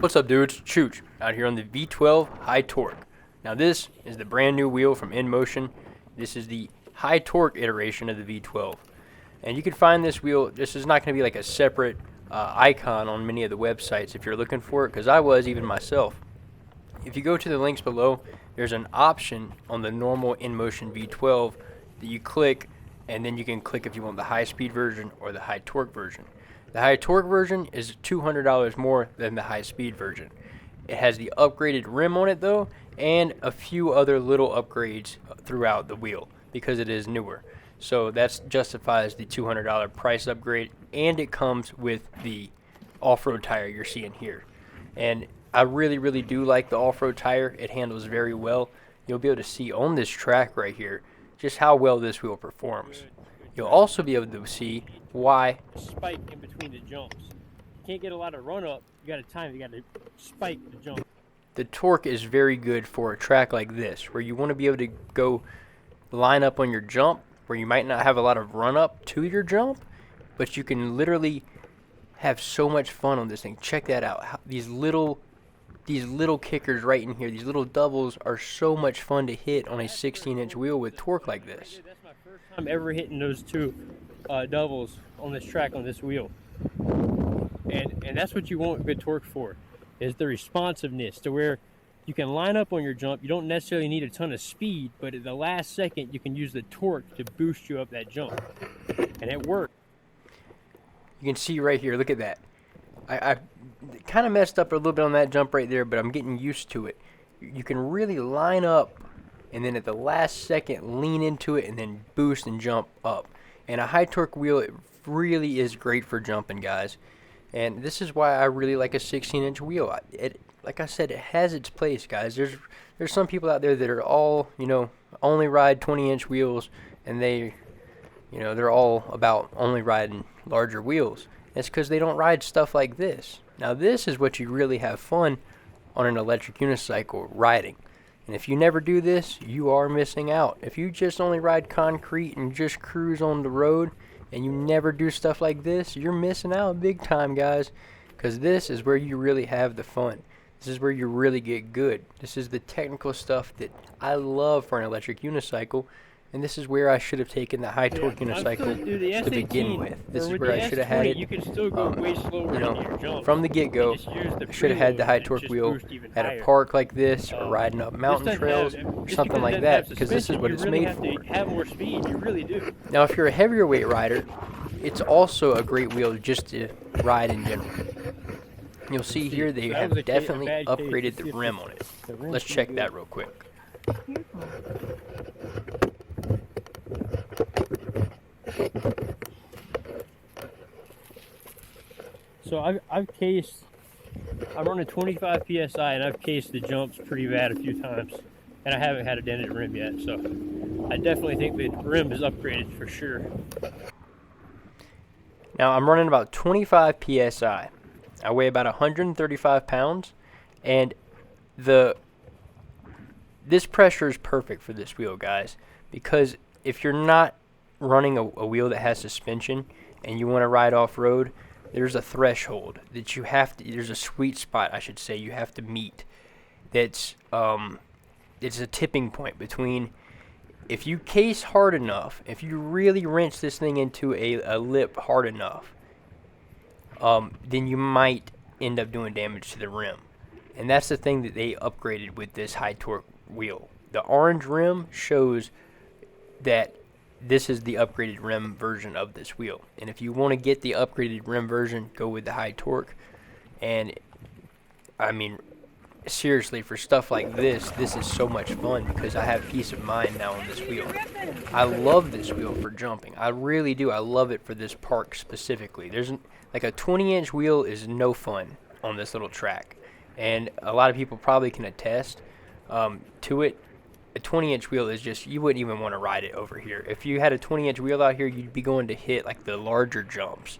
What's up, dudes? Chooch out here on the V12 High Torque. Now this is the brand new wheel from INMOTION. This is the high torque iteration of the V12. And you can find this wheel, this is not going to be like a separate icon on many of the websites if you're looking for it, because I was even myself. If you go to the links below, there's an option on the normal INMOTION V12 that you click, and then you can click if you want the high speed version or the high torque version. The high torque version is $200 more than the high speed version. It has the upgraded rim on it though, and a few other little upgrades throughout the wheel because it is newer. So that justifies the $200 price upgrade, and it comes with the off-road tire you're seeing here. And I really do like the off-road tire. It handles very well. You'll be able to see on this track right here just how well this wheel performs. You'll also be able to see why spike in between the jumps. You can't get a lot of run up. You got to time. You got to spike the jump. The torque is very good for a track like this, where you want to be able to go line up on your jump, where you might not have a lot of run up to your jump, but you can literally have so much fun on this thing. Check that out. These little kickers right in here, these little doubles are so much fun to hit on a 16-inch wheel with torque like this. That's my first time ever hitting those two doubles on this track on this wheel. And that's what you want good torque for, is the responsiveness to where you can line up on your jump. You don't necessarily need a ton of speed, but at the last second you can use the torque to boost you up that jump. And it works. You can see right here, look at that. I kind of messed up a little bit on that jump right there, but I'm getting used to it. You can really line up and then at the last second lean into it and then boost and jump up. And a high torque wheel, it really is great for jumping, guys. And this is why I really like a 16-inch wheel. Like I said, it has its place, guys. There's some people out there that are all, only ride 20-inch wheels, and they're all about only riding larger wheels. It's because they don't ride stuff like this. Now this is what you really have fun on an electric unicycle riding. And if you never do this, you are missing out. If you just only ride concrete and just cruise on the road and you never do stuff like this, you're missing out big time, guys. Because this is where you really have the fun. This is where you really get good. This is the technical stuff that I love for an electric unicycle. And this is where I should have taken the high torque unicycle to begin with. This is where I should have had it. You can still go way slower into your jump. From the get-go. I should have had the high torque wheel at a park like this, or riding up mountain trails, or something like that, because this is what it's made for. You have more speed, you really do. Now, if you're a heavier weight rider, it's also a great wheel just to ride in general. You'll see here they have definitely upgraded the rim on it. Let's check that real quick. So I've cased, I'm running 25 PSI and I've cased the jumps pretty bad a few times. And I haven't had a dented rim yet, so I definitely think the rim is upgraded for sure. Now I'm running about 25 PSI. I weigh about 135 pounds, and this pressure is perfect for this wheel, guys, because if you're not running a wheel that has suspension and you want to ride off-road, there's a threshold that you have to, there's a sweet spot, I should say, you have to meet. It's a tipping point between, if you case hard enough, if you really wrench this thing into a lip hard enough, then you might end up doing damage to the rim. And that's the thing that they upgraded with this high torque wheel. The orange rim shows that this is the upgraded rim version of this wheel. And if you want to get the upgraded rim version, go with the high torque. And I mean, seriously, for stuff like this is so much fun because I have peace of mind now on this wheel. I love this wheel for jumping. I really do. I love it for this park specifically. There's like a 20-inch wheel is no fun on this little track. And a lot of people probably can attest to it. A 20-inch wheel is just, you wouldn't even want to ride it over here. If you had a 20-inch wheel out here, you'd be going to hit like the larger jumps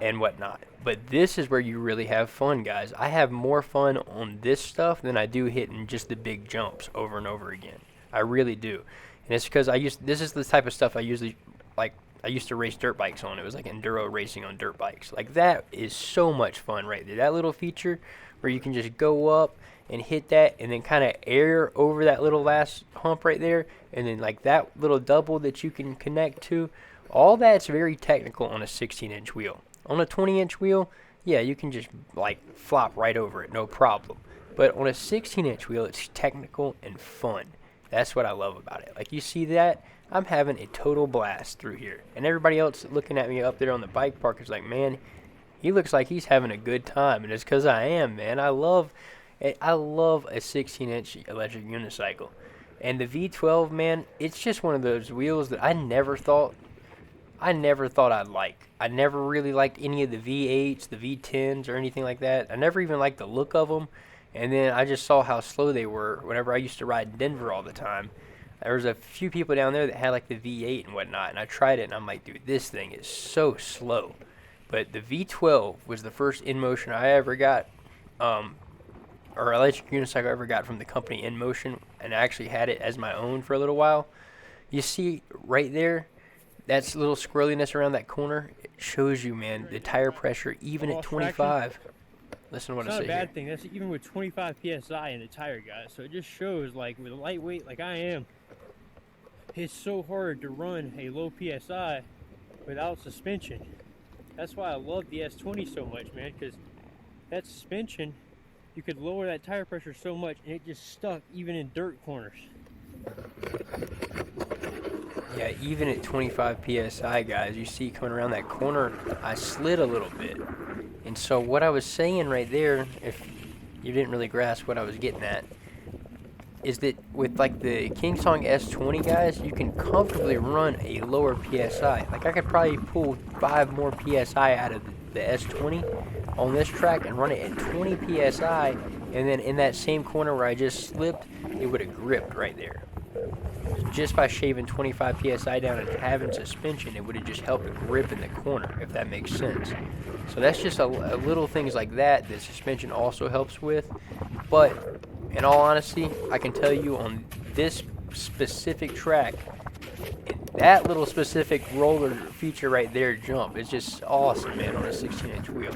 and whatnot. But this is where you really have fun, guys. I have more fun on this stuff than I do hitting just the big jumps over and over again. I really do. And it's because this is the type of stuff I usually like I used to race dirt bikes on. It was like enduro racing on dirt bikes. Like, that is so much fun right there. That little feature where you can just go up and hit that and then kind of air over that little last hump right there, and then like that little double that you can connect to, all that's very technical on a 16-inch wheel. On a 20-inch wheel, yeah, you can just like flop right over it, no problem. But on a 16-inch wheel, it's technical and fun. That's what I love about it. Like, you see that, I'm having a total blast through here. And everybody else looking at me up there on the bike park is like, man, he looks like he's having a good time. And it's because I am, man. I love a 16-inch electric unicycle. And the V12, man, it's just one of those wheels that I never thought I'd like. I never really liked any of the V8s, the V10s, or anything like that. I never even liked the look of them. And then I just saw how slow they were whenever I used to ride in Denver all the time. There was a few people down there that had like the V8 and whatnot, and I tried it, and I'm like, dude, this thing is so slow. But the V12 was the first INMOTION I ever got, or electric unicycle I ever got from the company INMOTION, and I actually had it as my own for a little while. You see right there, that's little squirreliness around that corner. It shows you, man, the tire pressure, even at 25. Listen to what I say here. It's not a bad thing. That's even with 25 psi in the tire, guys. So it just shows, like, with a lightweight like I am, it's so hard to run a low psi without suspension. That's why I love the S20 so much, man, because that suspension, you could lower that tire pressure so much, and it just stuck even in dirt corners. Yeah, even at 25 psi, guys, you see coming around that corner, I slid a little bit. And so what I was saying right there, if you didn't really grasp what I was getting at, is that with like the Kingsong S20, guys, you can comfortably run a lower psi. Like, I could probably pull 5 more psi out of the S20 on this track and run it at 20 psi, and then in that same corner where I just slipped, it would have gripped right there. Just by shaving 25 psi down and having suspension, it would have just helped grip in the corner, if that makes sense. So that's just a little things like that that suspension also helps with. But in all honesty, I can tell you on this specific track, that little specific roller feature right there, jump, is just awesome, man, on a 16-inch wheel,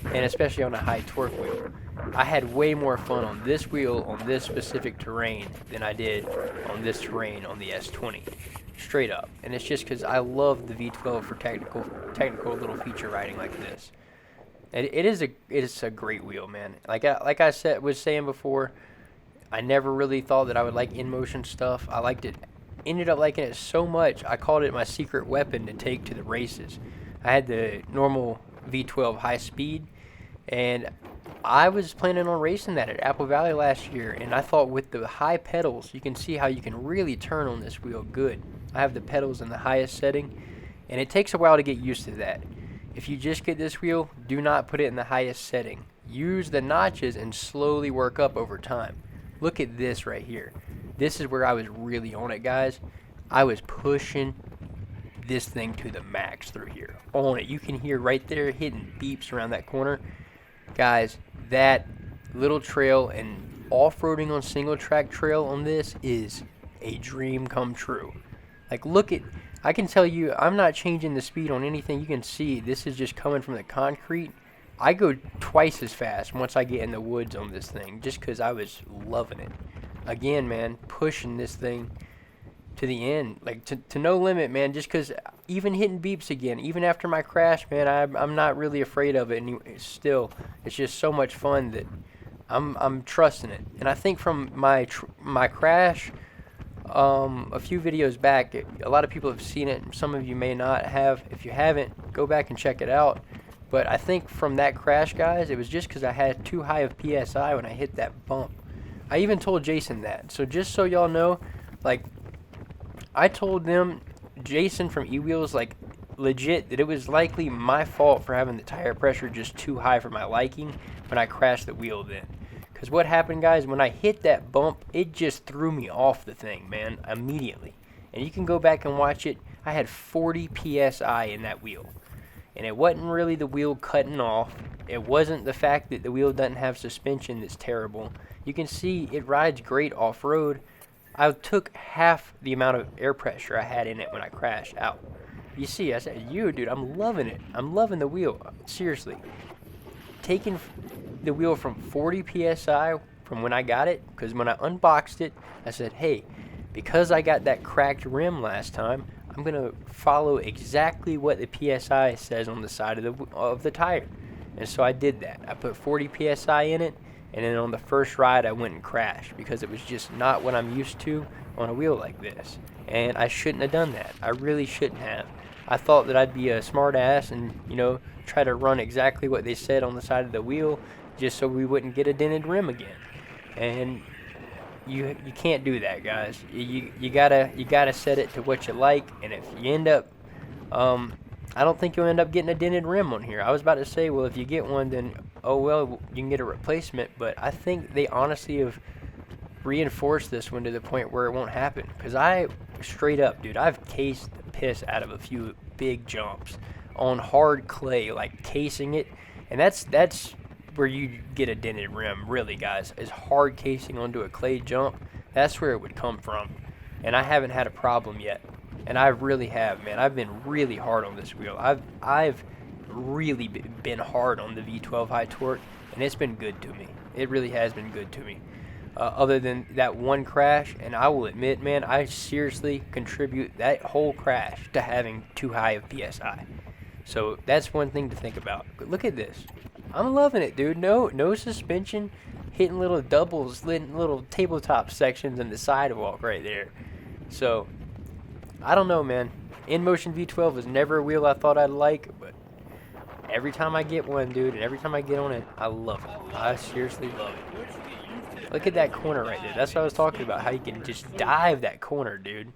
and especially on a high torque wheel. I had way more fun on this wheel on this specific terrain than I did on this terrain on the S20, straight up. And it's just because I love the V12 for technical little feature riding like this. And it is a great wheel, man. Like I was saying before, I never really thought that I would like INMOTION stuff. I liked it, ended up liking it so much, I called it my secret weapon to take to the races. I had the normal V12 high speed, and I was planning on racing that at Apple Valley last year, and I thought with the high pedals, you can see how you can really turn on this wheel good. I have the pedals in the highest setting, and it takes a while to get used to that. If you just get this wheel, do not put it in the highest setting. Use the notches and slowly work up over time. Look at this right here. This is where I was really on it, guys. I was pushing this thing to the max through here. On it. You can hear right there hitting beeps around that corner. Guys, that little trail and off-roading on single track trail on this is a dream come true. Like, look at, I can tell you, I'm not changing the speed on anything. You can see this is just coming from the concrete. I go twice as fast once I get in the woods on this thing, just because I was loving it. Again, man, pushing this thing to the end, like to no limit, man, just because even hitting beeps again, even after my crash, man, I'm not really afraid of it, and still, it's just so much fun that I'm trusting it. And I think from my crash a few videos back, a lot of people have seen it, some of you may not have. If you haven't, go back and check it out. But I think from that crash, guys, it was just because I had too high of PSI when I hit that bump. I even told Jason that. So just so y'all know, like, I told them, Jason from eWheels, like, legit, that it was likely my fault for having the tire pressure just too high for my liking when I crashed the wheel then. Because what happened, guys, when I hit that bump, it just threw me off the thing, man, immediately. And you can go back and watch it. I had 40 PSI in that wheel. And it wasn't really the wheel cutting off. It wasn't the fact that the wheel doesn't have suspension that's terrible. You can see it rides great off-road. I took half the amount of air pressure I had in it when I crashed out. You see, I said, dude, I'm loving it. I'm loving the wheel. Seriously. Taking the wheel from 40 psi from when I got it, because when I unboxed it, I said, hey, because I got that cracked rim last time, I'm going to follow exactly what the psi says on the side of the tire. And so I did that. I put 40 psi in it, and then on the first ride I went and crashed because it was just not what I'm used to on a wheel like this. And I shouldn't have done that. I really shouldn't have. I thought that I'd be a smart ass and, try to run exactly what they said on the side of the wheel just so we wouldn't get a dented rim again. And you can't do that, guys. You gotta set it to what you like, and if you end up I don't think you'll end up getting a dented rim on here. I was about to say, well, if you get one, then oh well, you can get a replacement, but I think they honestly have reinforced this one to the point where it won't happen. Because I, straight up, dude, I've cased the piss out of a few big jumps on hard clay, like casing it, and that's where you get a dented rim, really, guys, is hard casing onto a clay jump. That's where it would come from, and I haven't had a problem yet. And I really have, man. I've been really hard on this wheel. I've really been hard on the V12 high torque, and it's been good to me. It really has been good to me. Other than that one crash, and I will admit, man, I seriously contribute that whole crash to having too high of PSI. So that's one thing to think about. But look at this. I'm loving it, dude. No suspension, hitting little doubles, little tabletop sections in the sidewalk right there. So I don't know, man. INMOTION V12 was never a wheel I thought I'd like, but every time I get one, dude, and every time I get on it, I love it. I seriously love it. Look at that corner right there. That's what I was talking about, how you can just dive that corner, dude.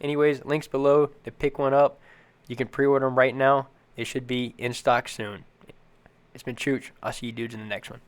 Anyways, links below to pick one up. You can pre-order them right now. They should be in stock soon. It's been Chooch. I'll see you dudes in the next one.